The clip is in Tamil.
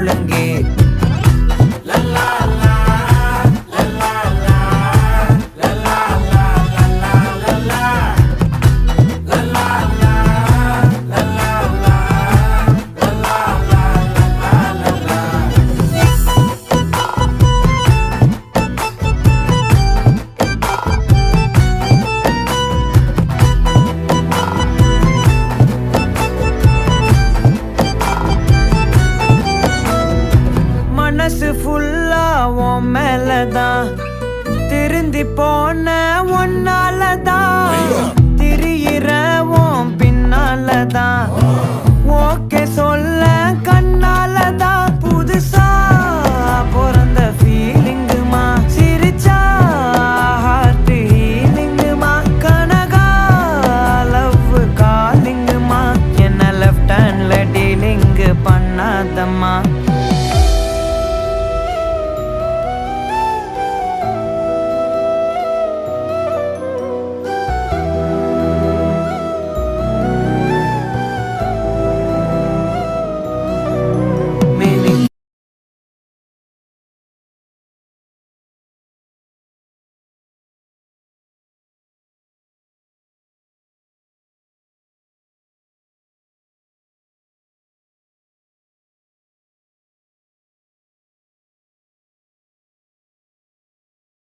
முழங்கே. மனசு ஃபுல்லா உன் மேலதான், திருந்தி போன ஒன்னாலதான், திரியிற உன் பின்னாலதான், ஓகே சொல்ல கண்ணாலதான். புதுசா பிறந்த ஃபீலிங்குமா, சிரிச்சா ஹார்ட் ஹீலிங்குமா, கனகா லவ் காலிங்குமா, என்ன லெஃப்ட் ஹேண்ட்ல டீலிங்கு பண்ணாதம்மா.